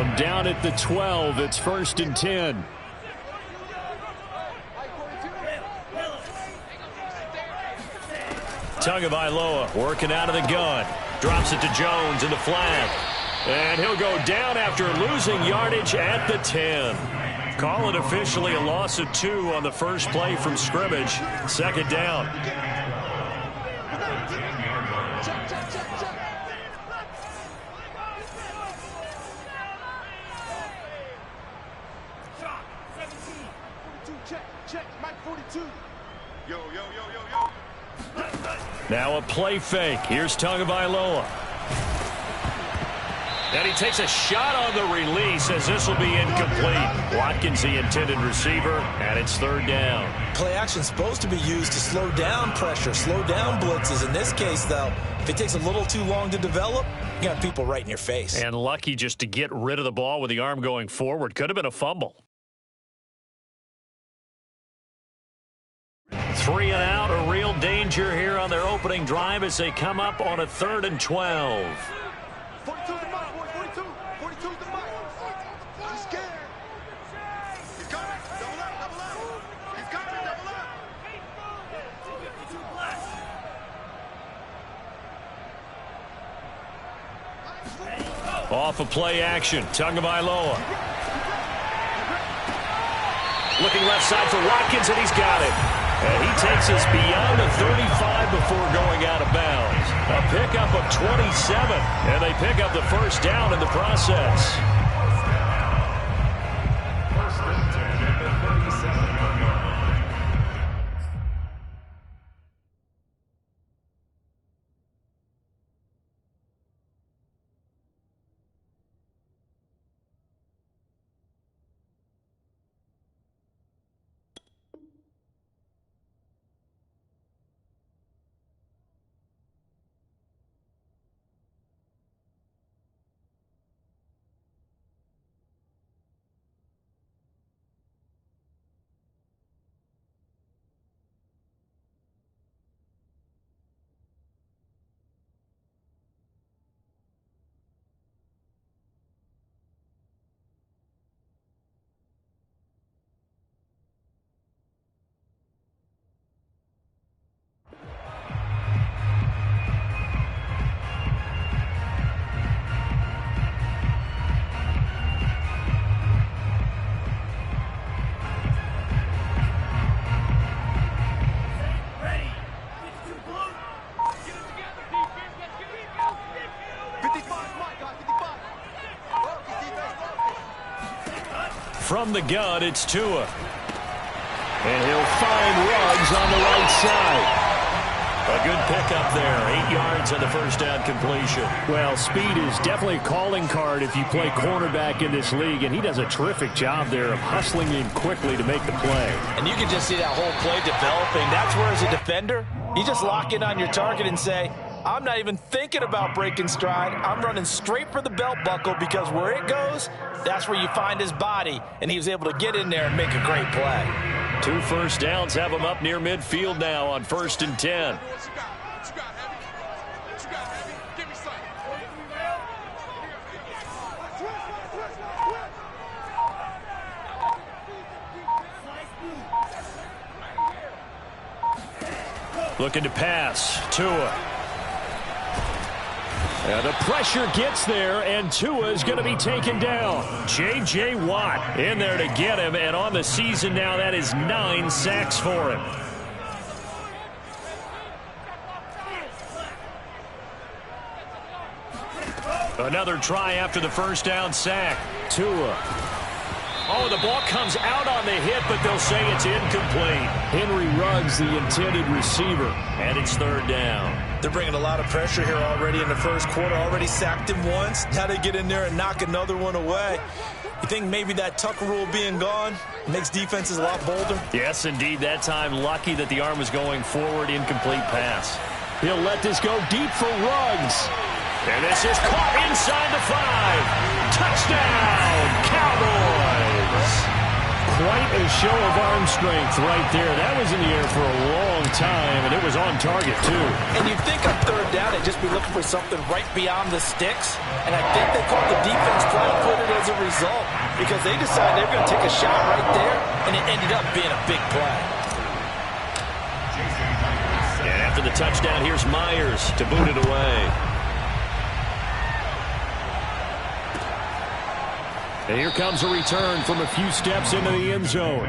From down at the 12, it's 1st and 10. Tagovailoa working out of the gun. Drops it to Jones in the flat. And he'll go down after losing yardage at the 10. Call it officially a loss of 2 on the first play from scrimmage. 2nd down. Now a play fake. Here's Tagovailoa. And he takes a shot on the release as this will be incomplete. Watkins, the intended receiver, and it's 3rd down. Play action is supposed to be used to slow down pressure, slow down blitzes. In this case, though, if it takes a little too long to develop, you got people right in your face. And lucky just to get rid of the ball with the arm going forward. Could have been a fumble. 3 and out, a real danger here on their opening drive as they come up on a 3rd and 12. 42 the mark, boys, 42. 42 the mark. He's scared. He's coming. Double up, double up. He's coming, double up. Off of play action, Tagovailoa. Looking left side for Watkins, and he's got it. And he takes us beyond the 35 before going out of bounds. A pickup of 27, and they pick up the 1st down in the process. From the gun, it's Tua. And he'll find Ruggs on the right side. A good pickup there. 8 yards on the 1st down completion. Well, speed is definitely a calling card if you play cornerback in this league, and he does a terrific job there of hustling in quickly to make the play. And you can just see that whole play developing. That's where, as a defender, you just lock in on your target and say, I'm not even thinking about breaking stride. I'm running straight for the belt buckle because where it goes, that's where you find his body. And he was able to get in there and make a great play. 2 first downs have him up near midfield now on 1st and 10. Looking to pass. Tua. And the pressure gets there, and Tua is going to be taken down. J.J. Watt in there to get him, and on the season now, that is 9 sacks for him. Another try after the 1st down sack. Tua. Oh, the ball comes out on the hit, but they'll say it's incomplete. Henry Ruggs, the intended receiver, and it's 3rd down. They're bringing a lot of pressure here already in the 1st quarter. Already sacked him once. Now they get in there and knock another one away. You think maybe that Tucker rule being gone makes defenses a lot bolder? Yes, indeed. That time, lucky that the arm was going forward. Incomplete pass. He'll let this go deep for Ruggs. And this is caught inside the 5. Touchdown, Cowboys. Quite a show of arm strength right there. That was in the air for a long time, and it was on target, too. And you think on third down, they'd just be looking for something right beyond the sticks. And I think they called the defense flat-footed as a result because they decided they were going to take a shot right there, and it ended up being a big play. And after the touchdown, here's Myers to boot it away. And here comes a return from a few steps into the end zone.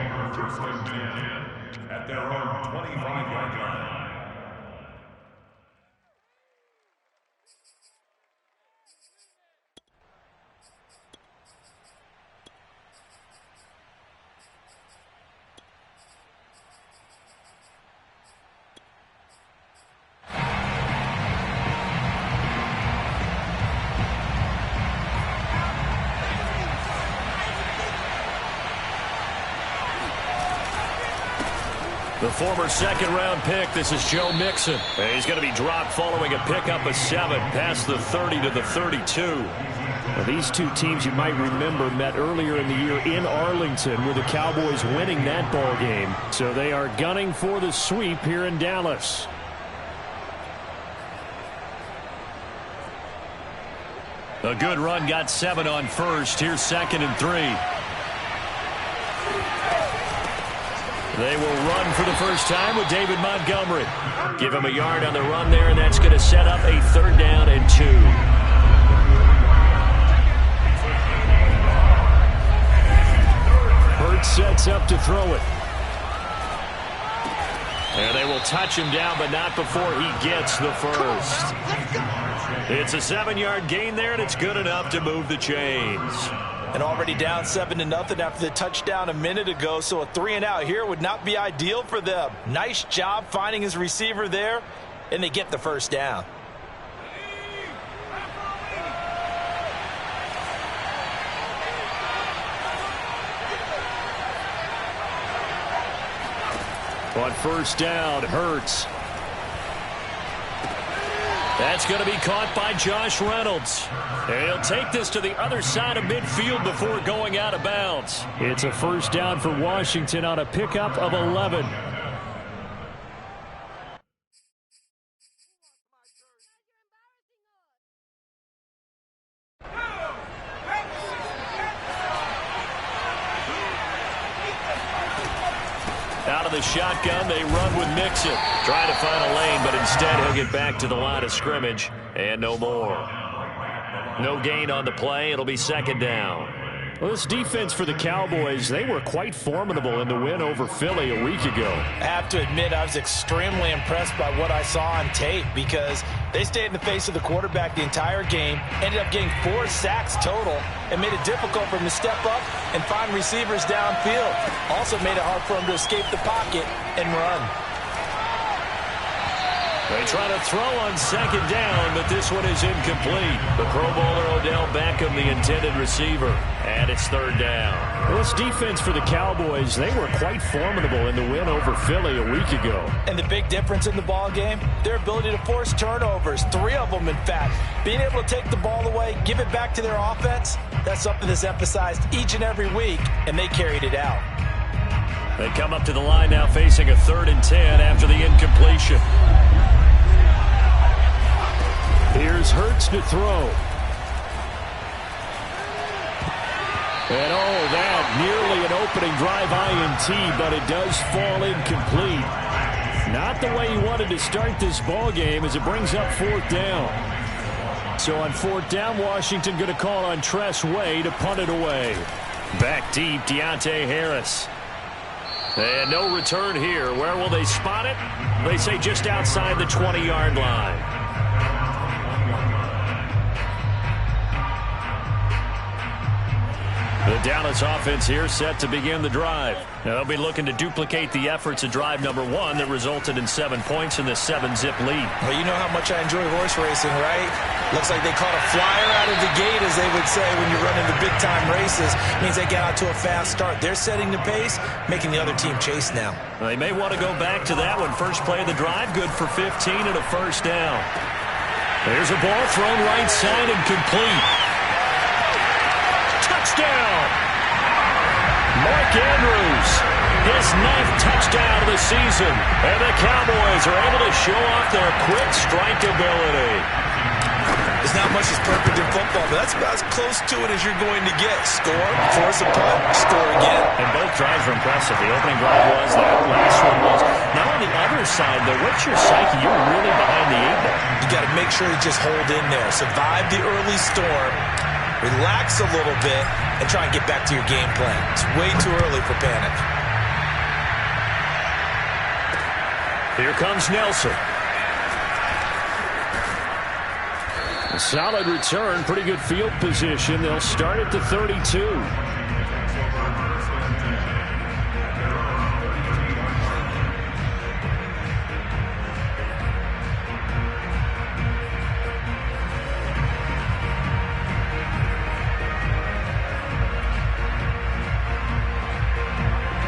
At their own 25-yard line. The former second-round pick, this is Joe Mixon. And he's going to be dropped following a pickup of 7 past the 30 to the 32. Now, these two teams, you might remember, met earlier in the year in Arlington with the Cowboys winning that ball game. So they are gunning for the sweep here in Dallas. A good run, got 7 on first. Here's 2nd and 3. They will run for the first time with David Montgomery. Give him a yard on the run there, and that's going to set up a 3rd down and 2. Hurts sets up to throw it. And they will touch him down, but not before he gets the first. It's a 7-yard gain there, and it's good enough to move the chains. And already down 7-0 after the touchdown a minute ago, so a 3-and-out here would not be ideal for them. Nice job finding his receiver there, and they get the first down. On first down, Hurts. That's going to be caught by Josh Reynolds. And he'll take this to the other side of midfield before going out of bounds. It's a first down for Washington on a pickup of 11. Out of the shotgun, they run with Mixon. Trying to find a lane, but instead he'll get back to the line of scrimmage and no more. No gain on the play. It'll be 2nd down. Well, this defense for the Cowboys, they were quite formidable in the win over Philly a week ago. I have to admit, I was extremely impressed by what I saw on tape because they stayed in the face of the quarterback the entire game, ended up getting 4 sacks total, and made it difficult for him to step up and find receivers downfield. Also made it hard for him to escape the pocket and run. They try to throw on 2nd down, but this one is incomplete. The Pro Bowler Odell Beckham, the intended receiver, and it's 3rd down. Well, this defense for the Cowboys, they were quite formidable in the win over Philly a week ago. And the big difference in the ball game, their ability to force turnovers, 3 of them in fact. Being able to take the ball away, give it back to their offense, that's something that's emphasized each and every week, and they carried it out. They come up to the line now facing a 3rd and 10 after the incompletion. Here's Hurts to throw. And that nearly an opening drive INT, but it does fall incomplete. Not the way he wanted to start this ball game as it brings up 4th down. So on 4th down, Washington going to call on Tress Way to punt it away. Back deep, Deontay Harris. And no return here. Where will they spot it? They say just outside the 20-yard line. The Dallas offense here set to begin the drive. Now they'll be looking to duplicate the efforts of drive number 1 that resulted in 7 points in the 7-zip lead. Well, you know how much I enjoy horse racing, right? Looks like they caught a flyer out of the gate, as they would say when you're running the big-time races. Means they get out to a fast start. They're setting the pace, making the other team chase now. Well, they may want to go back to that one. First play of the drive, good for 15 and a first down. There's a ball thrown right side and complete. Touchdown! Mark Andrews. His 9th touchdown of the season. And the Cowboys are able to show off their quick strike ability. There's not much that's perfect in football, but that's about as close to it as you're going to get. Score, force a punt, score again. And both drives were impressive. The opening drive was, the last one was. Now on the other side, though, what's your psyche? You're really behind the 8-ball. You got to make sure to just hold in there. Survive the early storm, relax a little bit, and try and get back to your game plan. It's way too early for panic. Here comes Nelson. A solid return, pretty good field position. They'll start at the 32.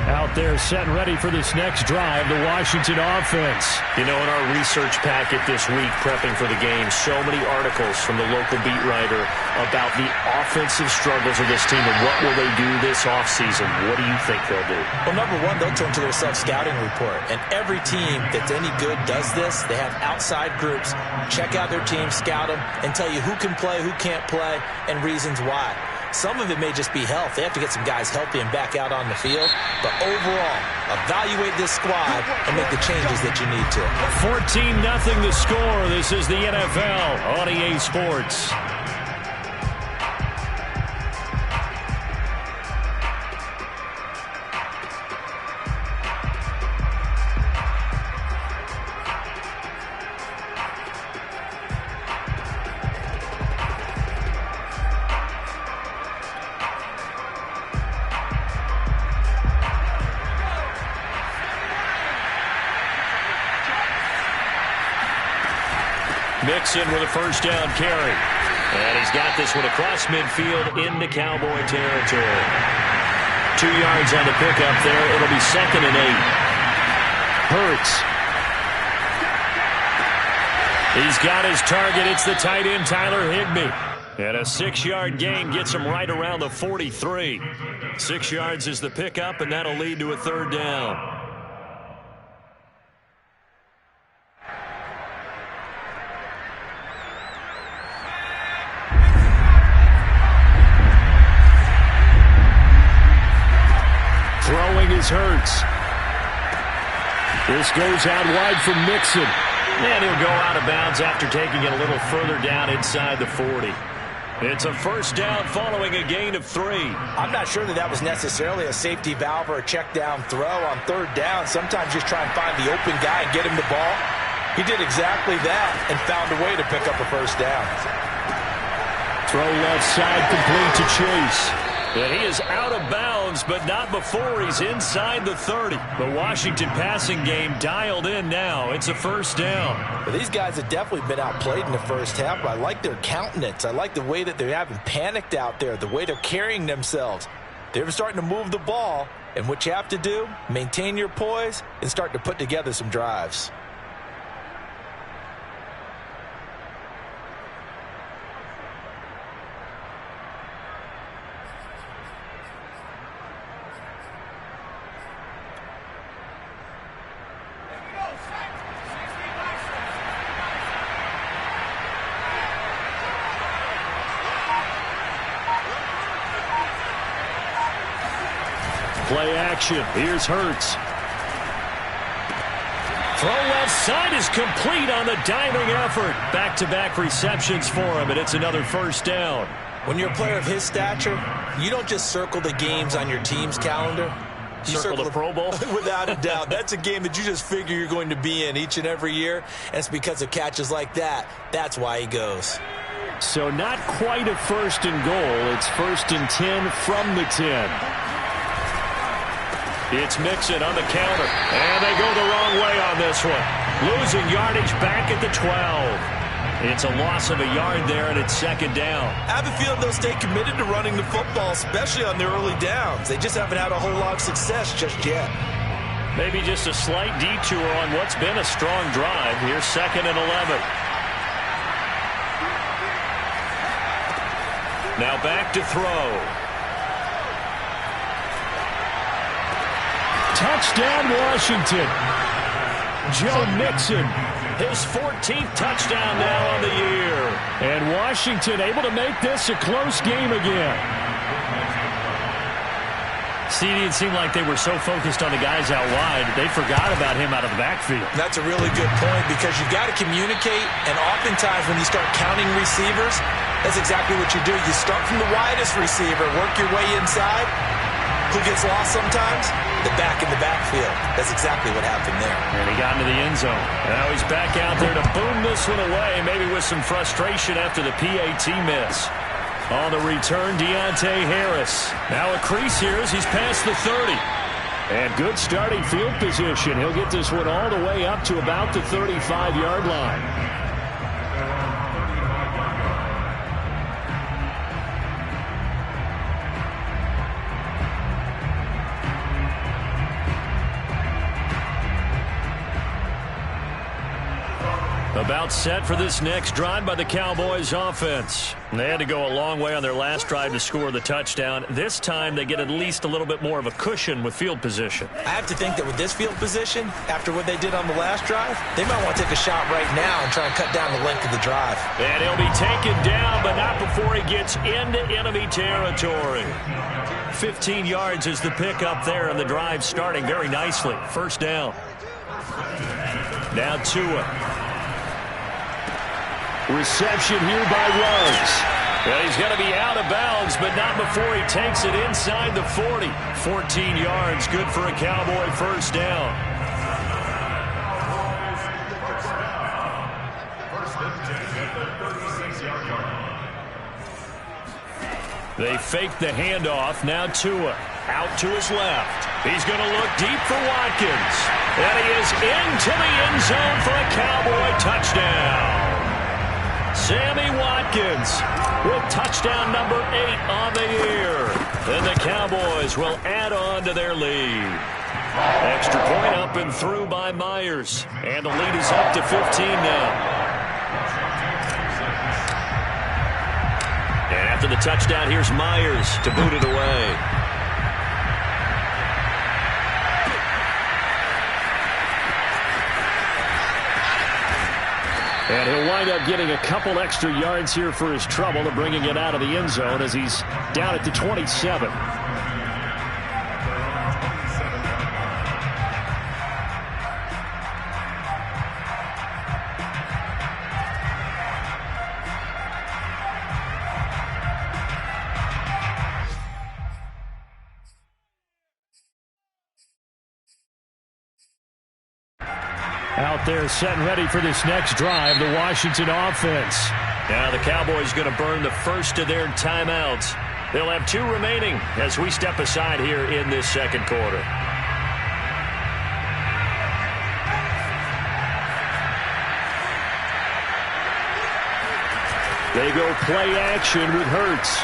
Out there set and ready for this next drive, the Washington offense. You know, in our research packet this week, prepping for the game, so many articles from the local beat writer about the offensive struggles of this team and what will they do this offseason. What do you think they'll do? Well, number one, they'll turn to their self-scouting report. And every team that's any good does this. They have outside groups. Check out their team, scout them, and tell you who can play, who can't play, and reasons why. Some of it may just be health. They have to get some guys healthy and back out on the field. But overall, evaluate this squad and make the changes that you need to. 14-0 the score. This is the NFL on EA Sports. Mixon with a first down carry. And he's got this one across midfield into Cowboy territory. 2 yards on the pickup there. It'll be 2nd and 8. Hurts. He's got his target. It's the tight end, Tyler Higbee. And a 6-yard gain gets him right around the 43. 6 yards is the pickup, and that'll lead to a 3rd down. Throwing is Hurts. This goes out wide from Mixon. And he'll go out of bounds after taking it a little further down inside the 40. It's a first down following a gain of 3. I'm not sure that was necessarily a safety valve or a check down throw on 3rd down. Sometimes just try and find the open guy and get him the ball. He did exactly that and found a way to pick up a first down. Throw left side complete to Chase. And he is out of bounds, but not before he's inside the 30. The Washington passing game dialed in now. It's a first down. Well, these guys have definitely been outplayed in the first half, but I like their countenance. I like the way that they haven't panicked out there, the way they're carrying themselves. They're starting to move the ball, and what you have to do, maintain your poise and start to put together some drives. Play action. Here's Hurts. Throw left side is complete on the diving effort. Back-to-back receptions for him, and it's another first down. When you're a player of his stature, you don't just circle the games on your team's calendar. You circle the Pro Bowl? Without a doubt. That's a game that you just figure you're going to be in each and every year, and it's because of catches like that. That's why he goes. So not quite a 1st and goal. It's 1st and 10 from the 10. It's Mixon on the counter, and they go the wrong way on this one. Losing yardage back at the 12. It's a loss of a yard there, and it's 2nd down. I have a feeling they'll stay committed to running the football, especially on their early downs. They just haven't had a whole lot of success just yet. Maybe just a slight detour on what's been a strong drive. Here's 2nd and 11. Now back to throw. Touchdown, Washington. Joe Mixon, His 14th touchdown now on the year. and Washington able to make this a close game again. CD, it seemed like they were so focused on the guys out wide, they forgot about him out of the backfield. That's a really good point because you've got to communicate, and oftentimes when you start counting receivers, that's exactly what you do. You start from the widest receiver, work your way inside. Who gets lost sometimes? The back in the backfield. That's exactly what happened there. And he got into the end zone. Now he's back out there to boom this one away, maybe with some frustration after the PAT miss. On the return, Deontay Harris. Now a crease here as he's past the 30. And good starting field position. He'll get this one all the way up to about the 35-yard line. About set for this next drive by the Cowboys offense. They had to go a long way on their last drive to score the touchdown. This time they get at least a little bit more of a cushion with field position. I have to think that with this field position, after what they did on the last drive, they might want to take a shot right now and try and cut down the length of the drive. And he'll be taken down, but not before he gets into enemy territory. 15 yards is the pickup there, and the drive starting very nicely. First down. Now Tua. Reception here by Ruggs. Well, he's going to be out of bounds, but not before he takes it inside the 40. 14 yards, good for a Cowboy first down. They fake the handoff. Now Tua out to his left. He's going to look deep for Watkins. And he is into the end zone for a Cowboy touchdown. Sammy Watkins with touchdown number 8 on the year. And the Cowboys will add on to their lead. Extra point up and through by Myers. And the lead is up to 15 now. And after the touchdown, here's Myers to boot it away. And he'll wind up getting a couple extra yards here for his trouble to bringing it out of the end zone as he's down at the 27. Out there set and ready for this next drive, the Washington offense. Now the Cowboys going to burn the first of their timeouts. They'll have 2 remaining as we step aside here in this second quarter. They go play action with Hurts.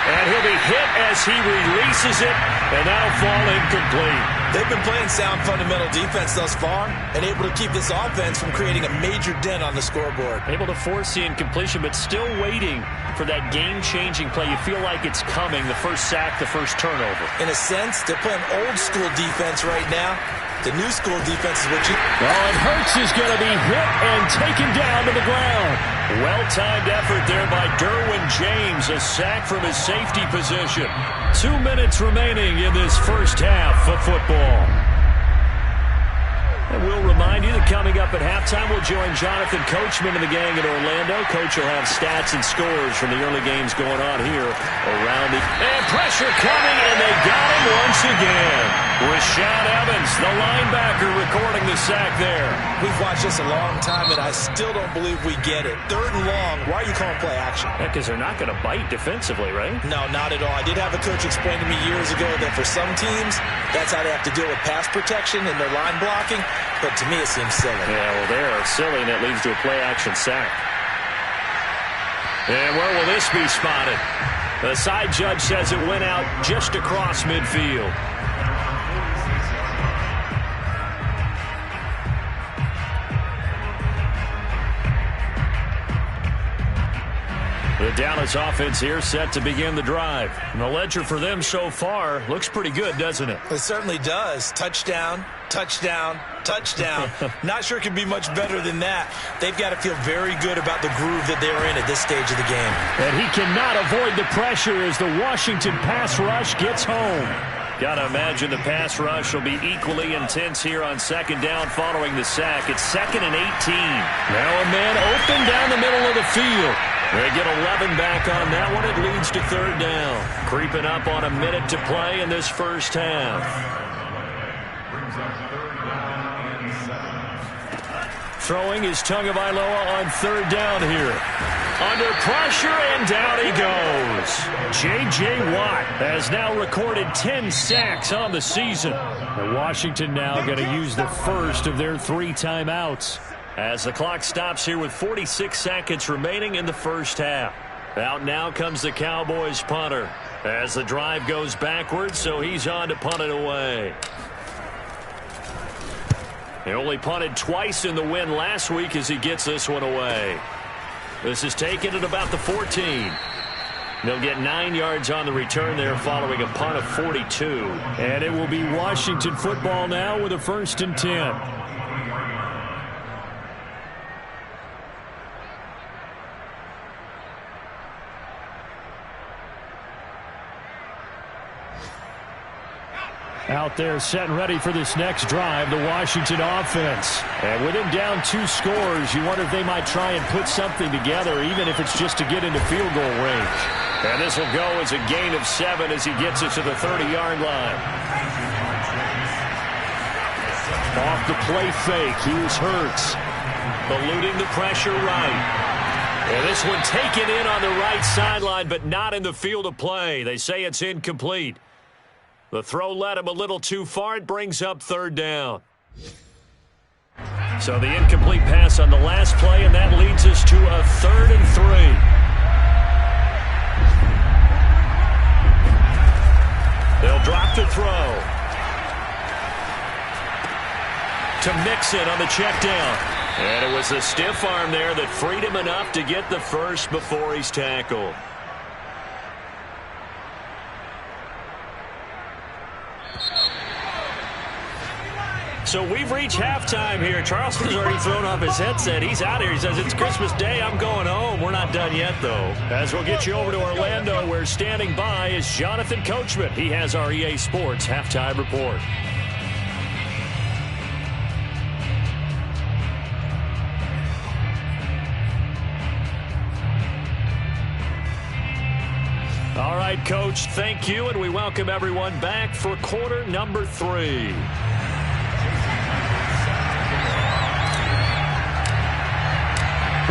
And he'll be hit as he releases it, and that'll fall incomplete. They've been playing sound fundamental defense thus far and able to keep this offense from creating a major dent on the scoreboard. Able to force the incompletion, but still waiting for that game-changing play. You feel like it's coming, the first sack, the first turnover. In a sense, they're playing old-school defense right now. The new school defense is what you... Oh, and Hurts is going to be hit and taken down to the ground. Well-timed effort there by Derwin James. A sack from his safety position. 2 minutes remaining in this first half of football. And we'll remind you that coming up at halftime, we'll join Jonathan Coachman and the gang in Orlando. Coach will have stats and scores from the early games going on here around the... And pressure coming, and they got him once again. Rashaan Evans, the linebacker, recording the sack there. We've watched this a long time, and I still don't believe we get it. 3rd and long, why are you calling play action? Yeah, because they're not going to bite defensively, right? No, not at all. I did have a coach explain to me years ago that for some teams, that's how they have to deal with pass protection and their line blocking. But to me, it seems silly. Yeah, well, they're silly, and that leads to a play-action sack. And where will this be spotted? The side judge says it went out just across midfield. The Dallas offense here set to begin the drive. And the ledger for them so far looks pretty good, doesn't it? It certainly does. Touchdown, touchdown, touchdown. Not sure it could be much better than that. They've got to feel very good about the groove that they're in at this stage of the game. And he cannot avoid the pressure as the Washington pass rush gets home. Got to imagine the pass rush will be equally intense here on second down following the sack. It's 2nd and 18. Now a man open down the middle of the field. They get 11 back on that one. It leads to 3rd down. Creeping up on a minute to play in this first half. Brings up 3rd down and 7. Throwing is Tagovailoa on 3rd down here. Under pressure, and down he goes. J.J. Watt has now recorded 10 sacks on the season. And Washington now going to use the first of their 3 timeouts. As the clock stops here with 46 seconds remaining in the first half. Out now comes the Cowboys punter. As the drive goes backwards, so he's on to punt it away. He only punted twice in the win last week as he gets this one away. This is taken at about the 14. They'll get 9 yards on the return there following a punt of 42. And it will be Washington football now with a 1st and 10. Out there set and ready for this next drive, the Washington offense. And with him down 2 scores, you wonder if they might try and put something together, even if it's just to get into field goal range. And this will go as a gain of 7 as he gets it to the 30-yard line. Off the play fake, here's Hurts. Eluding the pressure right. And this one taken in on the right sideline, but not in the field of play. They say it's incomplete. The throw led him a little too far. It brings up 3rd down. So the incomplete pass on the last play, and that leads us to a 3rd and 3. They'll drop the throw. To Mixon on the check down. And it was a stiff arm there that freed him enough to get the first before he's tackled. So we've reached halftime here. Charleston's already thrown off his headset. He's out here. He says, it's Christmas Day. I'm going home. We're not done yet, though. As we'll get you over to Orlando, where standing by is Jonathan Coachman. He has our EA Sports Halftime Report. All right, Coach, thank you, and we welcome everyone back for quarter number 3.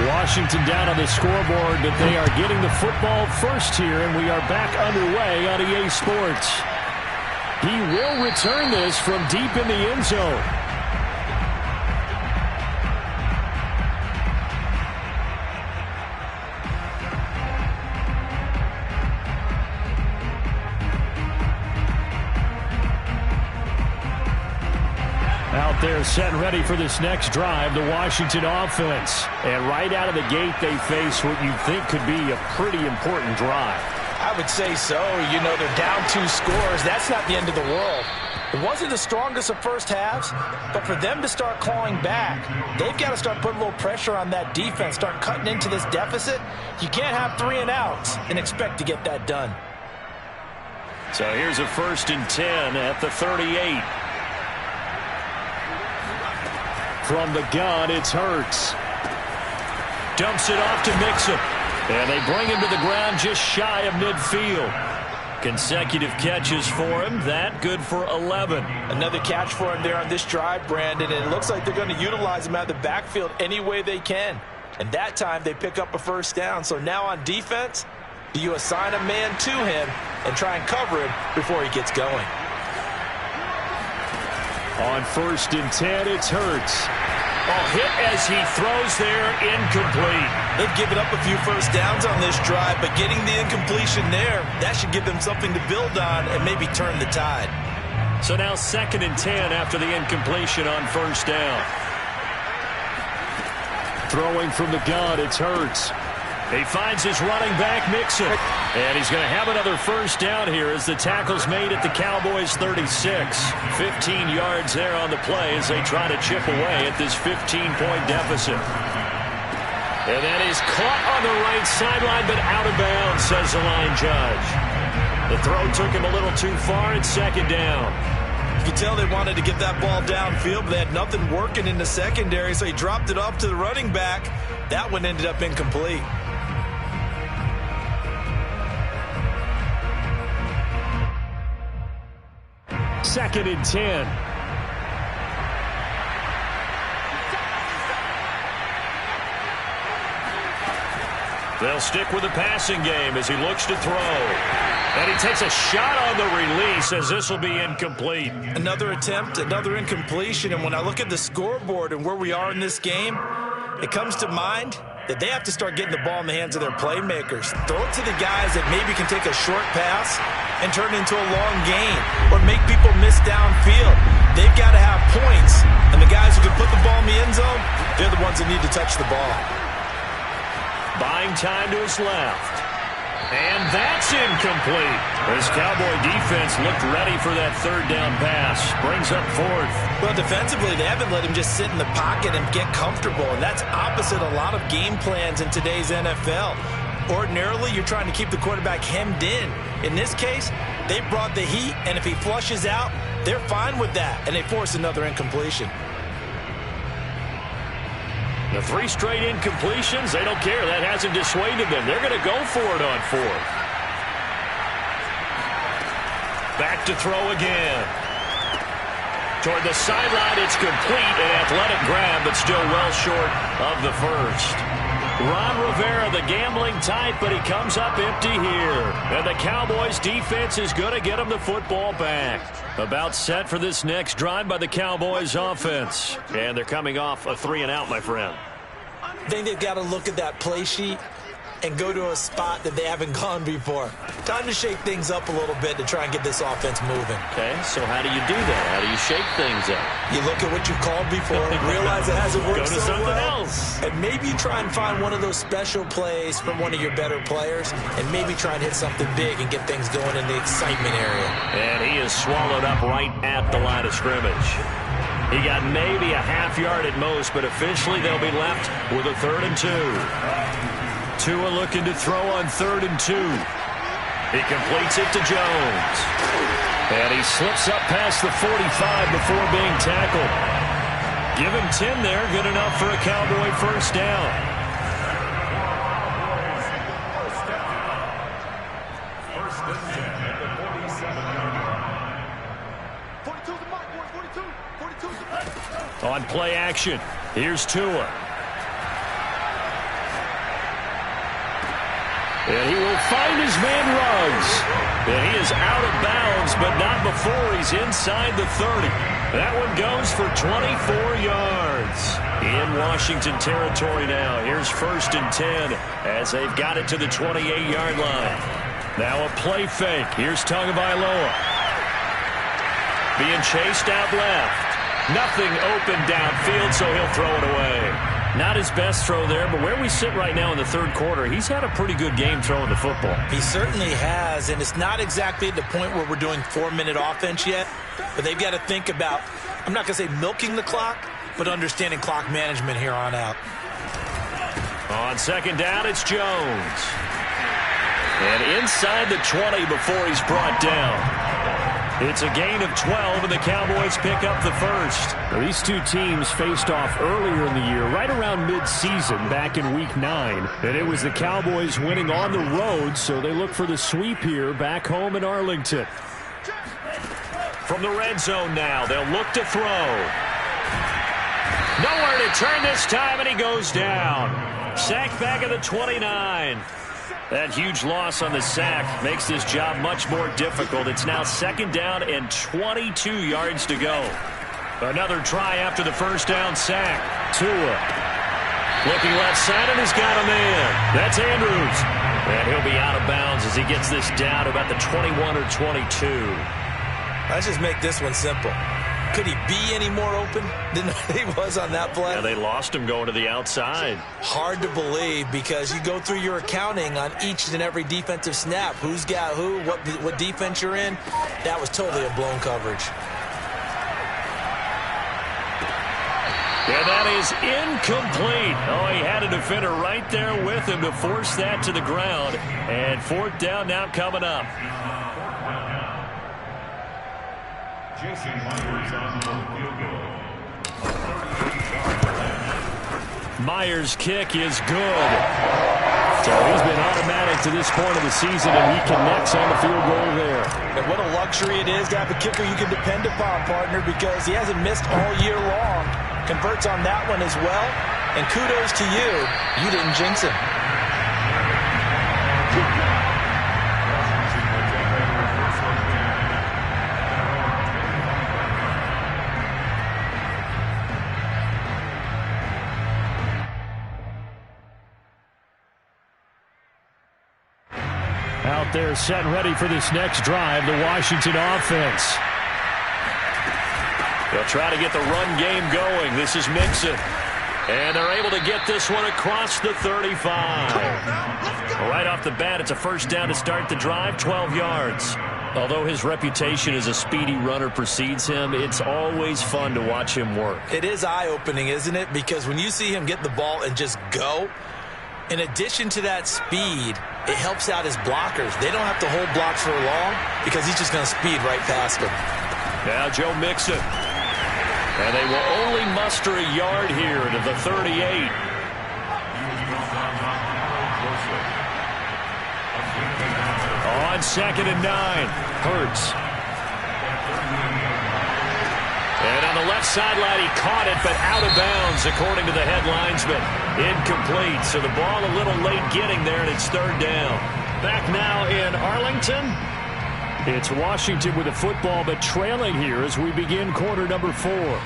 Washington down on the scoreboard, but they are getting the football first here, and we are back underway on EA Sports. He will return this from deep in the end zone. Out there set and ready for this next drive, the Washington offense. And right out of the gate, they face what you think could be a pretty important drive. I would say so. You know, they're down 2 scores. That's not the end of the world. It wasn't the strongest of first halves, but for them to start clawing back, they've got to start putting a little pressure on that defense, start cutting into this deficit. You can't have 3 and outs and expect to get that done. So here's a 1st and 10 at the 38. From the gun, it's Hurts. Dumps it off to Mixon. And they bring him to the ground just shy of midfield. Consecutive catches for him. That good for 11. Another catch for him there on this drive, Brandon. And it looks like they're going to utilize him out of the backfield any way they can. And that time they pick up a 1st down. So now on defense, do you assign a man to him and try and cover him before he gets going? On 1st and 10, it's Hurts. Hit as he throws there, incomplete. They've given up a few 1st downs on this drive, but getting the incompletion there, that should give them something to build on and maybe turn the tide. So now 2nd and 10 after the incompletion on 1st down. Throwing from the gun, it's Hurts. He finds his running back, Mixon. And he's going to have another first down here as the tackle's made at the Cowboys' 36. 15 yards there on the play as they try to chip away at this 15-point deficit. And that is caught on the right sideline, but out of bounds, says the line judge. The throw took him a little too far. It's second down. You could tell they wanted to get that ball downfield, but they had nothing working in the secondary, so he dropped it off to the running back. That one ended up incomplete. Second and 10. They'll stick with the passing game as he looks to throw. And he takes a shot on the release as this will be incomplete. Another attempt, another incompletion. And when I look at the scoreboard and where we are in this game, it comes to mind that they have to start getting the ball in the hands of their playmakers. Throw it to the guys that maybe can take a short pass and turn it into a long gain or make people miss downfield. They've got to have points. And the guys who can put the ball in the end zone, they're the ones that need to touch the ball. Buying time to his left. And that's incomplete. This Cowboy defense looked ready for that third down pass. Brings up fourth. Well, defensively, they haven't let him just sit in the pocket and get comfortable, and that's opposite a lot of game plans in today's NFL. Ordinarily, you're trying to keep the quarterback hemmed in. In this case, they brought the heat, and if he flushes out, they're fine with that, and they force another incompletion. The 3 straight incompletions, they don't care. That hasn't dissuaded them. They're going to go for it on fourth. Back to throw again. Toward the sideline, it's complete. An athletic grab, but still well short of the first. Ron Rivera, the gambling type, but he comes up empty here. And the Cowboys' defense is going to get him the football back. About set for this next drive by the Cowboys' offense. And they're coming off a 3-and-out, my friend. I think they've got to look at that play sheet and go to a spot that they haven't gone before. Time to shake things up a little bit to try and get this offense moving. Okay, so how do you do that? How do you shake things up? You look at what you called before, realize it hasn't worked Go to so something well, else. and maybe you try and find one of those special plays from one of your better players, and maybe try and hit something big and get things going in the excitement area. And he is swallowed up right at the line of scrimmage. He got maybe a half yard at most, but officially they'll be left with a 3rd and 2. Tua looking to throw on 3rd and 2. He completes it to Jones. And he slips up past the 45 before being tackled. Give him 10 there, good enough for a Cowboy first down. First and 10 at the 47-yard line. 42's the mark, boys. 42. 42's the mark. On play action, here's Tua. And he will find his man Ruggs. And he is out of bounds, but not before he's inside the 30. That one goes for 24 yards. In Washington territory now. Here's 1st and 10 as they've got it to the 28-yard line. Now a play fake. Here's Tagovailoa. Being chased out left. Nothing open downfield, so he'll throw it away. Not his best throw there, but where we sit right now in the 3rd quarter, he's had a pretty good game throwing the football. He certainly has, and it's not exactly at the point where we're doing 4-minute offense yet, but they've got to think about, I'm not going to say milking the clock, but understanding clock management here on out. On 2nd down, it's Jones. And inside the 20 before he's brought down. It's a gain of 12, and the Cowboys pick up the first. Now, these two teams faced off earlier in the year, right around mid-season, back in Week 9. And it was the Cowboys winning on the road, so they look for the sweep here back home in Arlington. From the red zone now, they'll look to throw. Nowhere to turn this time, and he goes down. Sacked back at the 29. That huge loss on the sack makes this job much more difficult. It's now 2nd down and 22 yards to go. Another try after the first down sack. Tua looking left side, and he's got a man. That's Andrews. And he'll be out of bounds as he gets this down to about the 21 or 22. Let's just make this one simple. Could he be any more open than he was on that play? Yeah, they lost him going to the outside. Hard to believe because you go through your accounting on each and every defensive snap. Who's got who, what defense you're in. That was totally a blown coverage. And that is incomplete. Oh, he had a defender right there with him to force that to the ground. And fourth down now coming up. Jason Myers on the field goal. Myers' kick is good. So he's been automatic to this point of the season, and he connects on the field goal there. And what a luxury it is to have a kicker you can depend upon, partner, because he hasn't missed all year long. Converts on that one as well. And kudos to you. You didn't jinx him. Out there set and ready for this next drive, the Washington offense. They'll try to get the run game going. This is Mixon. And they're able to get this one across the 35. Right off the bat, it's a first down to start the drive, 12 yards. Although his reputation as a speedy runner precedes him, it's always fun to watch him work. It is eye-opening, isn't it? Because when you see him get the ball and just go, in addition to that speed, it helps out his blockers. They don't have to hold blocks for long because he's just going to speed right past them. Now Joe Mixon. And they will only muster a yard here to the 38. On 2nd and 9, Hurts. And on the left sideline, he caught it, but out of bounds, according to the head linesman. Incomplete, so the ball a little late getting there, and it's third down. Back now in Arlington. It's Washington with the football, but trailing here as we begin quarter number 4.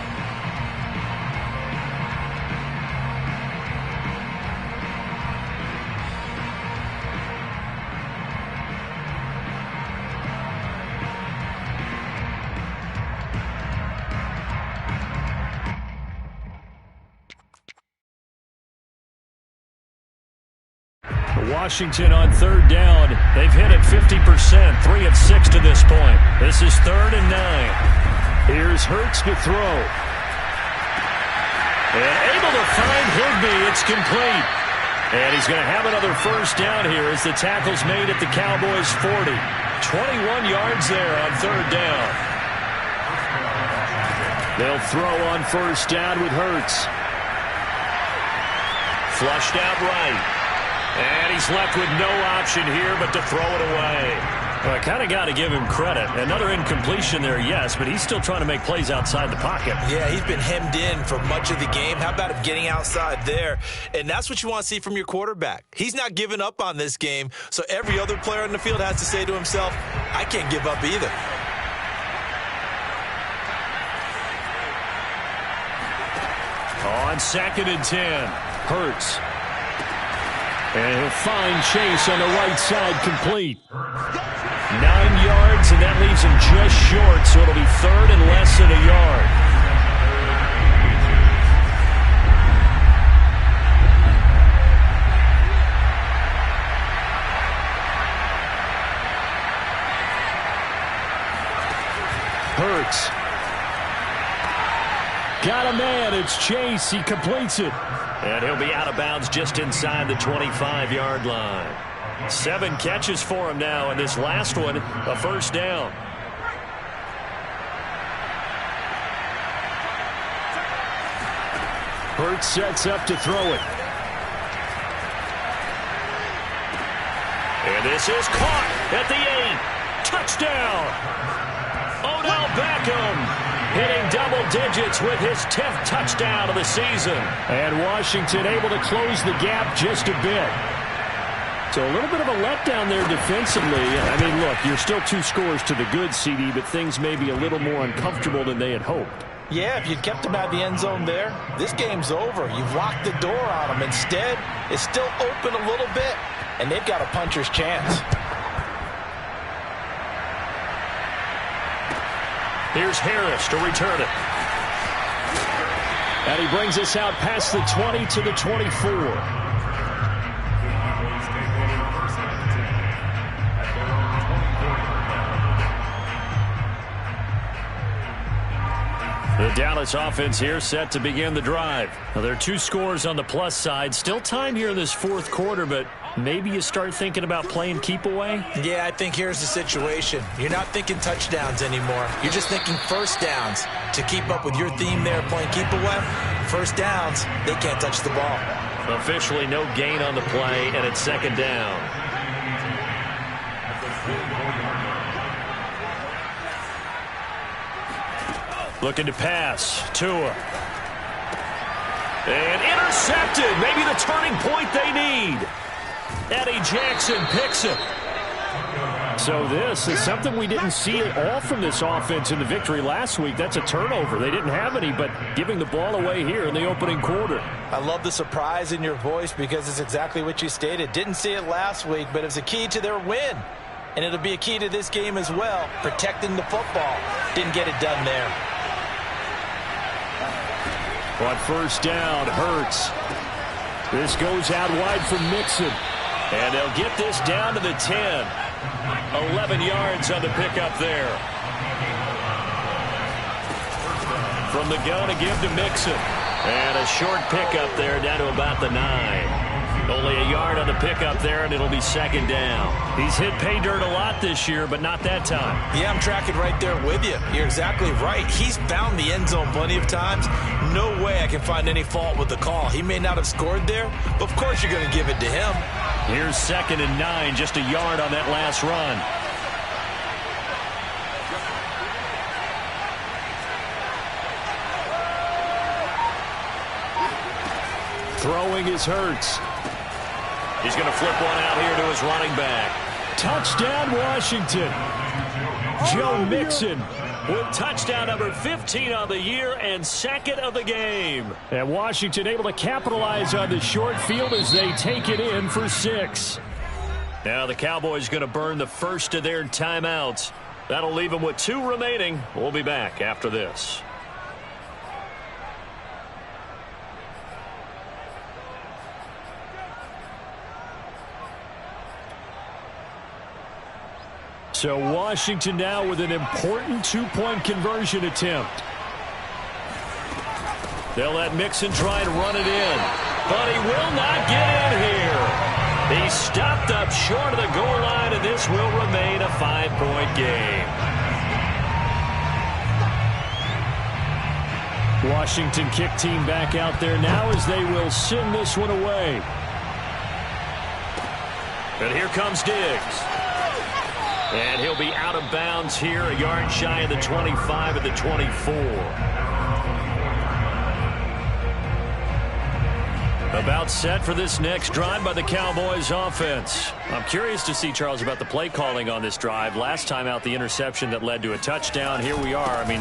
Washington on third down. They've hit it 50%, 3 of 6 to this point. This is 3rd and 9. Here's Hurts to throw. And able to find Higbee. It's complete. And he's going to have another first down here as the tackle's made at the Cowboys' 40. 21 yards there on third down. They'll throw on first down with Hurts. Flushed out right. And he's left with no option here but to throw it away. Well, I kind of got to give him credit. Another incompletion there, yes, but he's still trying to make plays outside the pocket. Yeah, he's been hemmed in for much of the game. How about him getting outside there? And that's what you want to see from your quarterback. He's not giving up on this game, so every other player on the field has to say to himself, I can't give up either. On 2nd and 10, Hurts. And he'll find Chase on the right side, complete. 9 yards, and that leaves him just short, so it'll be 3rd and less than a yard. Hurts. Got a man, it's Chase, he completes it. And he'll be out of bounds just inside the 25-yard line. 7 catches for him now, and this last one, a first down. Hurts sets up to throw it. And this is caught at the 8. Touchdown! Odell Beckham hitting double digits with his 10th touchdown of the season. And Washington able to close the gap just a bit. So a little bit of a letdown there defensively. I mean, look, you're still 2 scores to the good, CD, but things may be a little more uncomfortable than they had hoped. Yeah, if you'd kept him out of the end zone there, this game's over. You've locked the door on him. Instead, it's still open a little bit, and they've got a puncher's chance. Here's Harris to return it. And he brings us out past the 20 to the 24. The Dallas offense here set to begin the drive. Now, there are 2 scores on the plus side. Still time here in this fourth quarter, but maybe you start thinking about playing keep away? Yeah, I think here's the situation. You're not thinking touchdowns anymore. You're just thinking first downs. To keep up with your theme there playing keep away, first downs, they can't touch the ball. Officially no gain on the play, and it's second down. Looking to pass. Tua. And intercepted. Maybe the turning point they need. Eddie Jackson picks it. So this is something we didn't see at all from this offense in the victory last week. That's a turnover. They didn't have any, but giving the ball away here in the opening quarter. I love the surprise in your voice because it's exactly what you stated. Didn't see it last week, but it's a key to their win. And it'll be a key to this game as well, protecting the football. Didn't get it done there. On first down, Hurts. This goes out wide from Mixon. And they'll get this down to the 10. 11 yards on the pickup there. From the gun to give to Mixon. And a short pickup there down to about the 9. Only a yard on the pickup there, and it'll be second down. He's hit pay dirt a lot this year, but not that time. Yeah, I'm tracking right there with you. You're exactly right. He's found the end zone plenty of times. No way I can find any fault with the call. He may not have scored there, but of course you're going to give it to him. Here's 2nd and 9, just a yard on that last run. Throwing is Hurts. He's going to flip one out here to his running back. Touchdown, Washington. Joe Mixon with touchdown number 15 on the year and 2nd of the game. And Washington able to capitalize on the short field as they take it in for 6. Now the Cowboys going to burn the first of their timeouts. That'll leave them with 2 remaining. We'll be back after this. So Washington now with an important 2-point conversion attempt. They'll let Mixon try and run it in. But he will not get in here. He's stopped up short of the goal line, and this will remain a 5-point game. Washington kick team back out there now as they will send this one away. And here comes Diggs. And he'll be out of bounds here, a yard shy of the 25 at the 24. About set for this next drive by the Cowboys offense. I'm curious to see, Charles, about the play calling on this drive. Last time out, the interception that led to a touchdown. Here we are. I mean,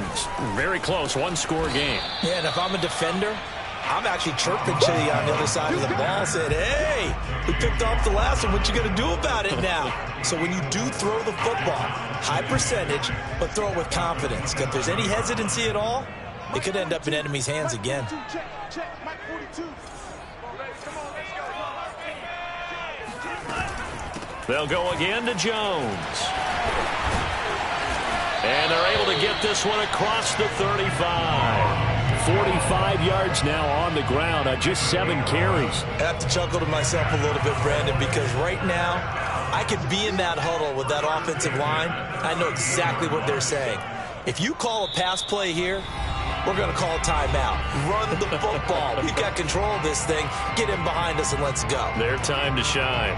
very close, 1-score game. Yeah, and if I'm a defender, I'm actually chirping to you on the other side of the ball, saying, hey, we picked off the last one. What you going to do about it now? So when you do throw the football, high percentage, but throw it with confidence. Because if there's any hesitancy at all, it could end up in enemy's hands again. They'll go again to Jones. And they're able to get this one across the 35. 45 yards now on the ground on just 7 carries. I have to chuckle to myself a little bit, Brandon, because right now I could be in that huddle with that offensive line. I know exactly what they're saying. If you call a pass play here, we're going to call a timeout. Run the football. We've got control of this thing. Get in behind us and let's go. Their time to shine.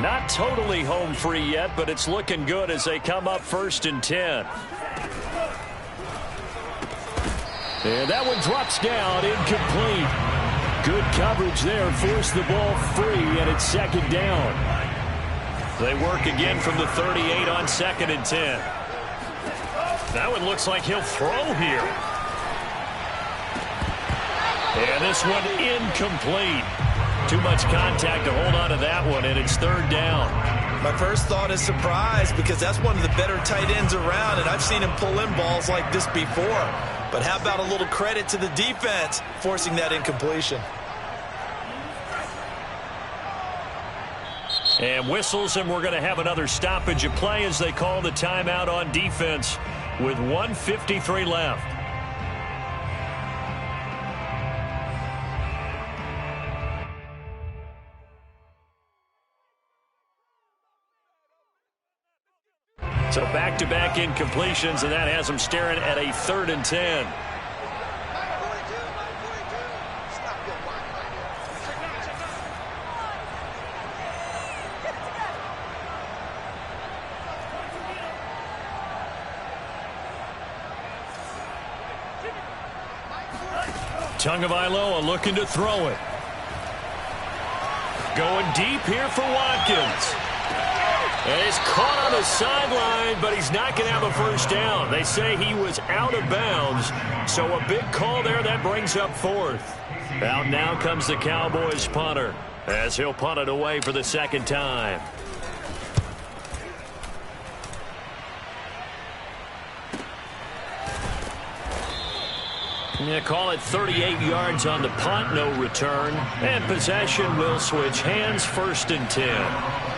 Not totally home free yet, but it's looking good as they come up 1st and 10. And that one drops down, incomplete. Good coverage there, forced the ball free, and it's 2nd down. They work again from the 38 on 2nd and 10. That one looks like he'll throw here. And this one incomplete. Too much contact to hold on to that one, and it's 3rd down. My first thought is surprise because that's one of the better tight ends around, and I've seen him pull in balls like this before. But how about a little credit to the defense forcing that incompletion? And whistles, and we're going to have another stoppage of play as they call the timeout on defense with 1:53 left. So back-to-back incompletions, and that has them staring at a 3rd and 10. Tagovailoa looking to throw it. Going deep here for Watkins. And he's caught on the sideline, but he's not going to have a first down. They say he was out of bounds, so a big call there that brings up 4th. Out now comes the Cowboys punter as he'll punt it away for the 2nd time. Yeah, call it 38 yards on the punt, no return. And possession will switch hands, 1st and 10.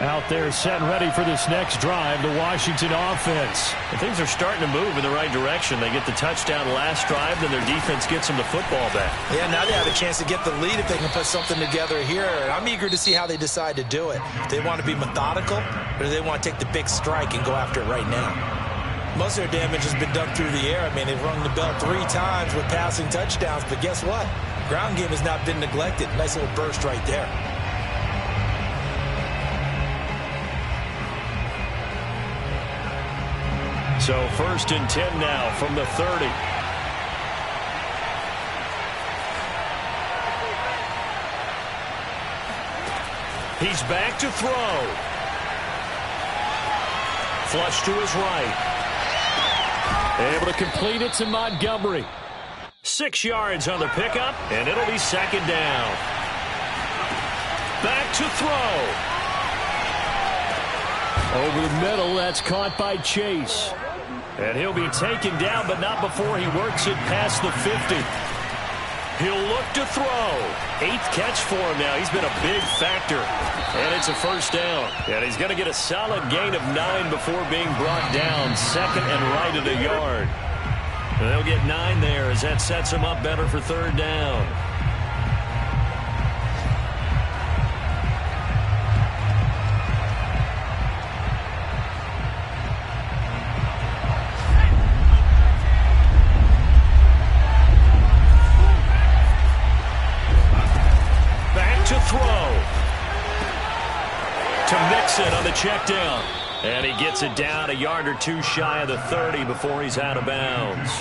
Out there set and ready for this next drive, the Washington offense. And things are starting to move in the right direction. They get the touchdown last drive, then their defense gets them the football back. Yeah, now they have a chance to get the lead if they can put something together here. And I'm eager to see how they decide to do it. Do they want to be methodical, or do they want to take the big strike and go after it right now? Most of their damage has been done through the air. I mean, they've rung the bell 3 times with passing touchdowns, but guess what? Ground game has not been neglected. Nice little burst right there. So 1st and 10 now from the 30. He's back to throw. Flush to his right. Able to complete it to Montgomery. 6 yards on the pickup, and it'll be 2nd down. Back to throw. Over the middle, that's caught by Chase. And he'll be taken down, but not before he works it past the 50. He'll look to throw. 8th catch for him now. He's been a big factor. And it's a 1st down. And he's going to get a solid gain of 9 before being brought down. 2nd and right at a yard. And they'll get 9 there as that sets him up better for 3rd down. On the check down. And he gets it down a yard or 2 shy of the 30 before he's out of bounds.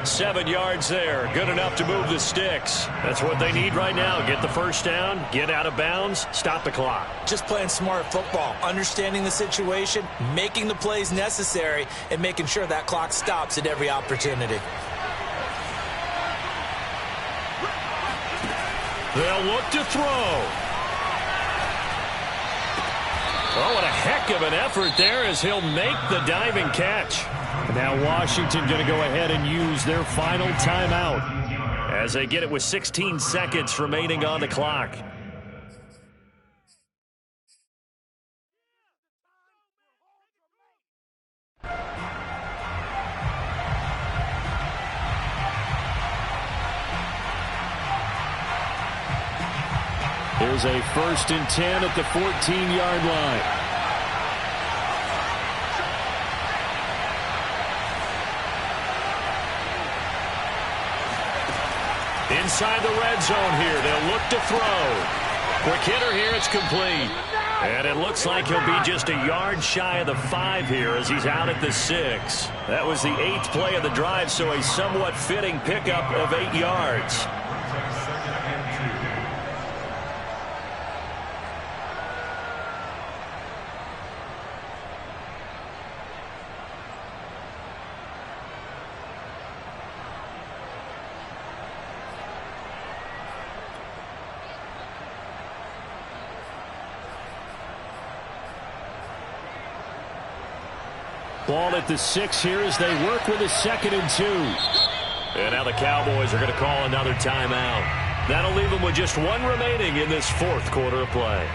7 yards there. Good enough to move the sticks. That's what they need right now. Get the 1st down, get out of bounds, stop the clock. Just playing smart football, understanding the situation, making the plays necessary, and making sure that clock stops at every opportunity. They'll look to throw. Oh, what a heck of an effort there as he'll make the diving catch. And now Washington going to go ahead and use their final timeout as they get it with 16 seconds remaining on the clock. Here's a 1st and 10 at the 14-yard line. Inside the red zone here. They'll look to throw. Quick hitter here. It's complete. And it looks like he'll be just a yard shy of the 5 here as he's out at the 6. That was the 8th play of the drive, so a somewhat fitting pickup of 8 yards. Ball at the 6 here as they work with a 2nd and 2. And now the Cowboys are going to call another timeout. That'll leave them with just one remaining in this 4th quarter of play.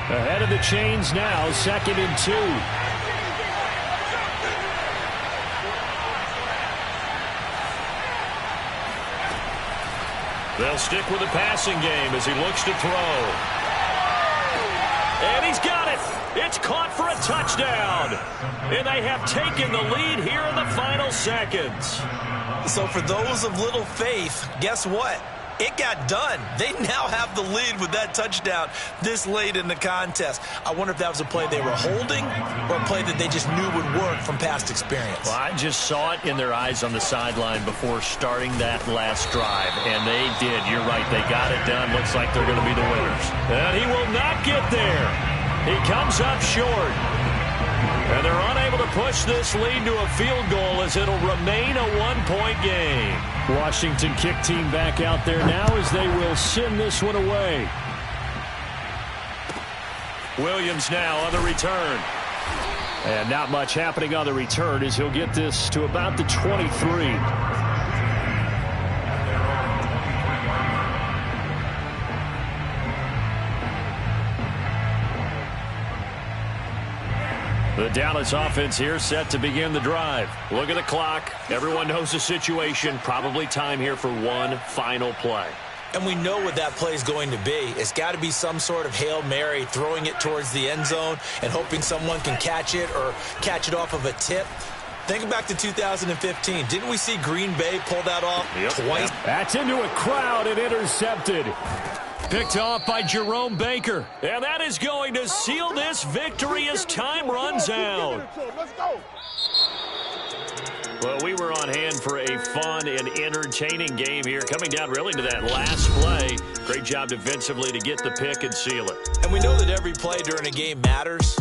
Ahead of the chains now, 2nd and 2. They'll stick with the passing game as he looks to throw. And he's got it. It's caught for a touchdown. And they have taken the lead here in the final seconds. So for those of little faith, guess what? It got done. They now have the lead with that touchdown this late in the contest. I wonder if that was a play they were holding or a play that they just knew would work from past experience. Well, I just saw it in their eyes on the sideline before starting that last drive, and they did. You're right. They got it done. Looks like they're going to be the winners. And he will not get there. He comes up short. And they're unable to push this lead to a field goal as it'll remain a one-point game. Washington kick team back out there now as they will send this one away. Williams now on the return. And not much happening on the return as he'll get this to about the 23. The Dallas offense here set to begin the drive. Look at the clock. Everyone knows the situation. Probably time here for one final play. And we know what that play is going to be. It's got to be some sort of Hail Mary, throwing it towards the end zone and hoping someone can catch it or catch it off of a tip. Think back to 2015. Didn't we see Green Bay pull that off twice? That's into a crowd and intercepted. Picked off by Jerome Baker. And that is going to seal this victory as time runs out. Well, we were on hand for a fun and entertaining game here. Coming down really to that last play. Great job defensively to get the pick and seal it. And we know that every play during a game matters.